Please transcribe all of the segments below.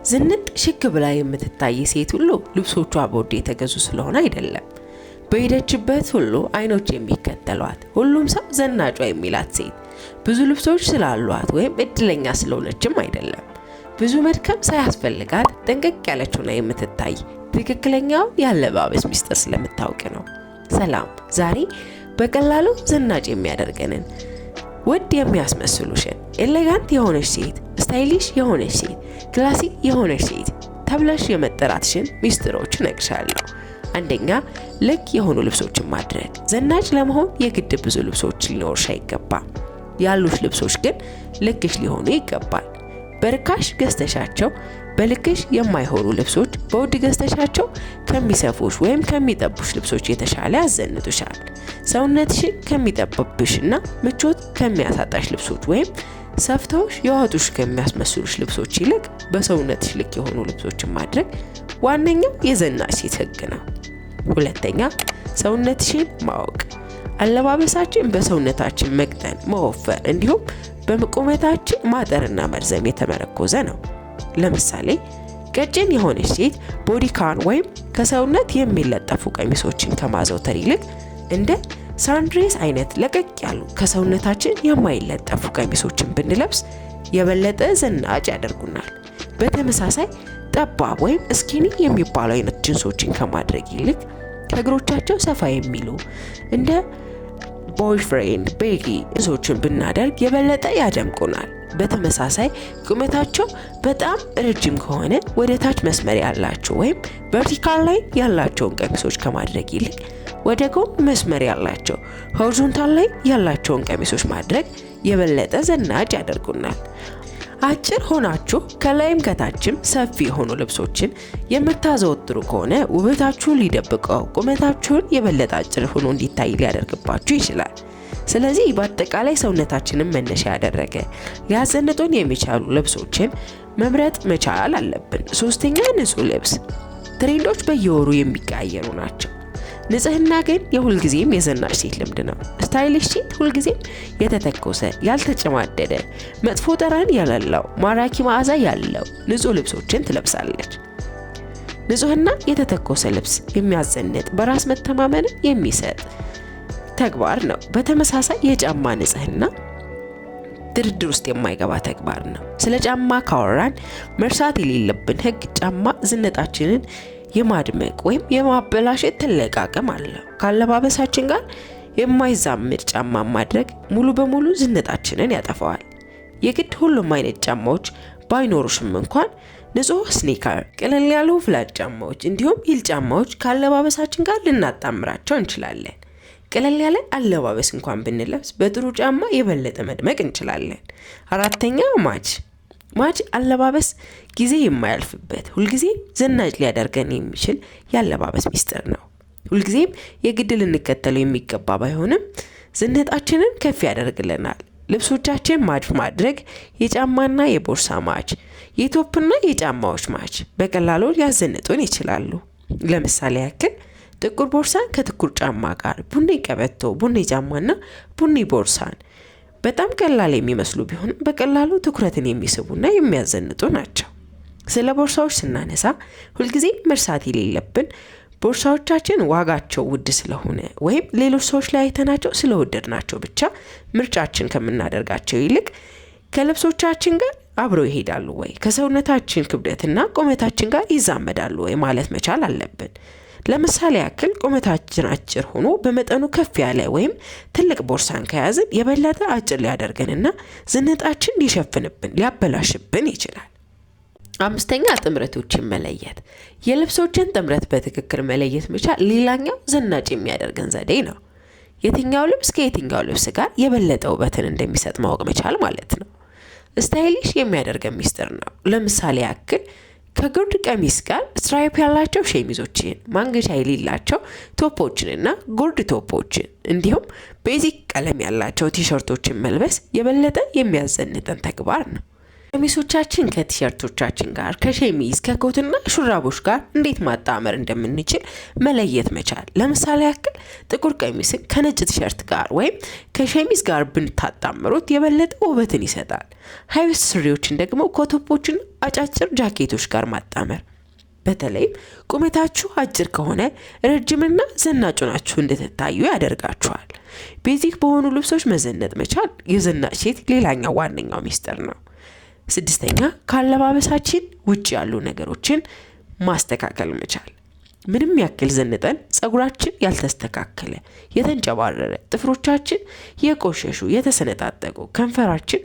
ዝንጥ ሽክ ብላ የምትታይ ሴት ሁሉ ልብሶቿ በውድ የተገዙ ስለሆነ አይደለም። በሄደችበት ሁሉ አይኖች የሚከተሏት ሁሉም ሰው ዘናጯ የሚላት ሴት ብዙ ልብሶች ስላሏት ወይም እድለኛ ስለሆነችም አይደለም። ብዙ መድከም ሳያስፈልጋት ጠንቀቅ ያለችውና የምትታይ ትክክለኛው ያለባበስ ሚስጥር ስለምታውቅ ነው። ሰላም። ዛሬ በቀላሉ ዘናጭ የሚያደርገንን ውድ የሚያስመስሉሽን ኤሌጋንት የሆነች ሴት፣ ስታይሊሽ የሆነች ሴት፣ ክላሲክ የሆነች ሴት ተብለሽ የመጠራትሽን ሚስጥሮች እነግርሻለሁ። አንደኛ፣ ልክ የሆኑ ልብሶችን ማድረግ። ዘናጭ ለመሆን የግድ ብዙ ልብሶች ሊኖርሽ አይገባም። ያሉሽ ልብሶች ግን ልክሽ ሊሆኑ ይገባል። በርካሽ ገዝተሻቸው በልክሽ የማይሆኑ ልብሶች በውድ ገዝተሻቸው ከሚሰፉሽ ወይም ከሚጠቡሽ ልብሶች የተሻለ ያዘንጡሻል። ሰውነትሽን ከሚጠብብሽና ምቾት ከሚያሳጣሽ ልብሶች ወይም ሰፍተውሽ የዋጡሽ ከሚያስመስሉሽ ልብሶች ይልቅ በሰውነትሽ ልክ የሆኑ ልብሶችን ማድረግ ዋነኛው የዘናጭ ሴት ህግ ነው። ሁለተኛ፣ ሰውነትሽን ማወቅ። አለባበሳችን በሰውነታችን መቅጠን፣ መወፈር እንዲሁም በቁመታችን ማጠርና መርዘም የተመረኮዘ ነው። ለምሳሌ ቀጭን የሆነች ሴት ቦዲካን ወይም ከሰውነት የሚለጠፉ ቀሚሶችን ከማዘውተር ይልቅ እንደ ሳንድሬስ አይነት ለቀቅ ያሉ ከሰውነታችን የማይለጠፉ ቀሚሶችን ብንለብስ የበለጠ ዘናጭ ያደርጉናል። በተመሳሳይ ጠባብ ወይም ስኪኒ የሚባሉ አይነት ጂንሶችን ከማድረግ ይልቅ ከእግሮቻቸው ሰፋ የሚሉ እንደ ቦይፍሬንድ ቤጊ ጂንሶችን ብናደርግ የበለጠ ያደምቁናል። በተመሳሳይ ቁመታቸው በጣም ረጅም ከሆነ ወደ ታች መስመር ያላቸው ወይም ቨርቲካል ላይ ያላቸውን ቀሚሶች ከማድረግ ይልቅ ወደ ጎን መስመር ያላቸው ሆሪዞንታል ላይ ያላቸውን ቀሚሶች ማድረግ የበለጠ ዘናጭ ያደርጉናል። አጭር ሆናችሁ ከላይም ከታችም ሰፊ የሆኑ ልብሶችን የምታዘወትሩ ከሆነ ውበታችሁን ሊደብቀው ቁመታችሁን የበለጠ አጭር ሆኖ እንዲታይ ሊያደርግባችሁ ይችላል። ስለዚህ በአጠቃላይ ሰውነታችንን መነሻ ያደረገ ሊያዘንጡን የሚቻሉ ልብሶችን መምረጥ መቻል አለብን። ሶስተኛ፣ ንጹህ ልብስ። ትሬንዶች በየወሩ የሚቀያየሩ ናቸው። ንጽህና ግን የሁልጊዜም የዘናጭ ሴት ልምድ ነው። ስታይሊሽ ሴት ሁልጊዜም የተተኮሰ፣ ያልተጨማደደ፣ መጥፎ ጠረን የሌለው፣ ማራኪ መዓዛ ያለው ንጹህ ልብሶችን ትለብሳለች። ንጹህና የተተኮሰ ልብስ የሚያዘንጥ በራስ መተማመንን የሚሰጥ ተግባር ነው። በተመሳሳይ የጫማ ንጽህና ድርድር ውስጥ የማይገባ ተግባር ነው። ስለ ጫማ ካወራን መርሳት የሌለብን ህግ ጫማ ዝነጣችንን የማድመቅ ወይም የማበላሸት ትልቅ አቅም አለው። ካለባበሳችን ጋር የማይዛመድ ጫማ ማድረግ ሙሉ በሙሉ ዝነጣችንን ያጠፋዋል። የግድ ሁሉም አይነት ጫማዎች ባይኖሩሽም እንኳን ንጹህ ስኒከር፣ ቀለል ያሉ ፍላት ጫማዎች እንዲሁም ሂል ጫማዎች ካለባበሳችን ጋር ልናጣምራቸው እንችላለን። ቀለል ያለ አለባበስ እንኳን ብንለብስ በጥሩ ጫማ የበለጠ መድመቅ እንችላለን። አራተኛ፣ ማች አለባበስ ጊዜ የማያልፍበት ሁልጊዜም ዘናጭ ሊያደርገን የሚችል የአለባበስ ሚስጥር ነው። ሁልጊዜም የግድ ልንከተለው የሚገባ ባይሆንም ዝነጣችንን ከፍ ያደርግልናል። ልብሶቻችን ማች ማድረግ የጫማና የቦርሳ ማች፣ የቶፕና የጫማዎች ማች በቀላሉ ሊያዘንጡን ይችላሉ። ለምሳሌ ያክል ጥቁር ቦርሳን ከጥቁር ጫማ ጋር፣ ቡኒ ቀበቶ፣ ቡኒ ጫማና ቡኒ ቦርሳን በጣም ቀላል የሚመስሉ ቢሆንም በቀላሉ ትኩረትን የሚስቡና የሚያዘንጡ ናቸው። ስለ ቦርሳዎች ስናነሳ ሁልጊዜ መርሳት የሌለብን ቦርሳዎቻችን ዋጋቸው ውድ ስለሆነ ወይም ሌሎች ሰዎች ላይ አይተናቸው ስለወደድናቸው ብቻ ምርጫችን ከምናደርጋቸው ይልቅ ከልብሶቻችን ጋር አብረው ይሄዳሉ ወይ፣ ከሰውነታችን ክብደትና ቁመታችን ጋር ይዛመዳሉ ወይ ማለት መቻል አለብን። ለምሳሌ ያክል ቁመታችን አጭር ሆኖ በመጠኑ ከፍ ያለ ወይም ትልቅ ቦርሳን ከያዝን የበለጠ አጭር ሊያደርገንና ዝነጣችን ሊሸፍንብን ሊያበላሽብን ይችላል። አምስተኛ፣ ጥምረቶችን መለየት። የልብሶችን ጥምረት በትክክል መለየት መቻል ሌላኛው ዘናጭ የሚያደርገን ዘዴ ነው። የትኛው ልብስ ከየትኛው ልብስ ጋር የበለጠ ውበትን እንደሚሰጥ ማወቅ መቻል ማለት ነው። ስታይሊሽ የሚያደርገን ሚስጥር ነው። ለምሳሌ ያክል ከጉርድ ቀሚስ ጋር ስትራይፕ ያላቸው ሸሚዞችን፣ ማንገቻ የሌላቸው ቶፖችንና ጉርድ ቶፖችን እንዲሁም ቤዚክ ቀለም ያላቸው ቲሸርቶችን መልበስ የበለጠ የሚያዘንጠን ተግባር ነው። ቀሚሶቻችን ከቲሸርቶቻችን ጋር ከሸሚዝ ከኮትና ሹራቦች ጋር እንዴት ማጣመር እንደምንችል መለየት መቻል። ለምሳሌ ያክል ጥቁር ቀሚስን ከነጭ ቲሸርት ጋር ወይም ከሸሚዝ ጋር ብንታጣምሩት የበለጠ ውበትን ይሰጣል። ሃይዌስት ሱሪዎችን ደግሞ ከቶፖችና አጫጭር ጃኬቶች ጋር ማጣመር በተለይም ቁመታችሁ አጭር ከሆነ ረጅምና ዘናጭ ሆናችሁ እንድትታዩ ያደርጋችኋል። ቤዚክ በሆኑ ልብሶች መዘነጥ መቻል የዘናጭ ሴት ሌላኛው ዋነኛው ሚስጥር ነው። 6ኛ ካለባበሳችን ውጭ ያሉ ነገሮችን ማስተካከል መቻል። ምንም ያክል ዘንጠን ጸጉራችን ያልተስተካከለ የተንጨባረረ፣ ጥፍሮቻችን የቆሸሹ የተሰነጣጠቁ፣ ከንፈራችን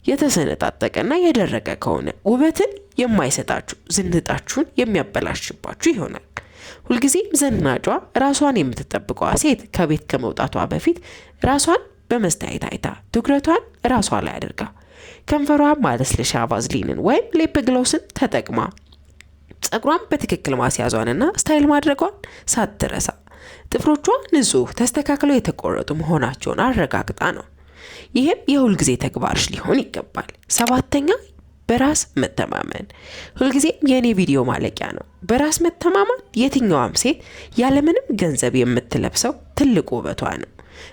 የተሰነጣጠቀና የደረቀ ከሆነ ውበትን የማይሰጣችሁ ዝንጣችሁን የሚያበላሽባችሁ ይሆናል። ሁልጊዜም ዘናጯ ራሷን የምትጠብቀዋ ሴት ከቤት ከመውጣቷ በፊት ራሷን በመስታየት አይታ ትኩረቷን ራሷ ላይ አድርጋ ከንፈሯን ማለስለሻ ቫዝሊንን ወይም ሊፕ ግሎስን ተጠቅማ ጸጉሯን በትክክል ማስያዟንና ስታይል ማድረጓን ሳትረሳ ጥፍሮቿ ንጹህ ተስተካክለው የተቆረጡ መሆናቸውን አረጋግጣ ነው። ይህም የሁልጊዜ ተግባርሽ ሊሆን ይገባል። 7ኛ በራስ መተማመን ሁልጊዜም የኔ ቪዲዮ ማለቂያ ነው። በራስ መተማመን የትኛዋም ሴት ያለምንም ገንዘብ የምትለብሰው ትልቁ ውበቷ ነው።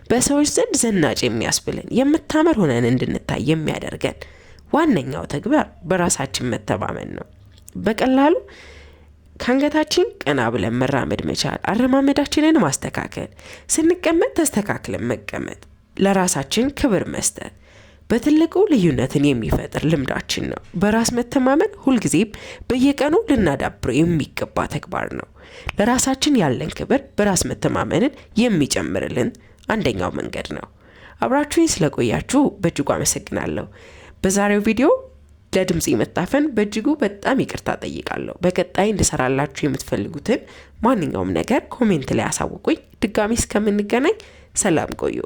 በሰዎች ዘንድ ዘናጭ የሚያስብልን የምታምር ሆነን እንድንታይ የሚያደርገን ዋነኛው ተግባር በራሳችን መተማመን ነው። በቀላሉ ከአንገታችን ቀና ብለን መራመድ መቻል፣ አረማመዳችንን ማስተካከል፣ ስንቀመጥ ተስተካክለን መቀመጥ፣ ለራሳችን ክብር መስጠት በትልቁ ልዩነትን የሚፈጥር ልምዳችን ነው። በራስ መተማመን ሁልጊዜም በየቀኑ ልናዳብረው የሚገባ ተግባር ነው። ለራሳችን ያለን ክብር በራስ መተማመንን የሚጨምርልን አንደኛው መንገድ ነው። አብራችሁኝ ስለቆያችሁ በእጅጉ አመሰግናለሁ። በዛሬው ቪዲዮ ለድምጽ መጣፈን በእጅጉ በጣም ይቅርታ ጠይቃለሁ። በቀጣይ እንድሰራላችሁ የምትፈልጉትን ማንኛውም ነገር ኮሜንት ላይ አሳውቁኝ። ድጋሚ እስከምንገናኝ ሰላም ቆዩ።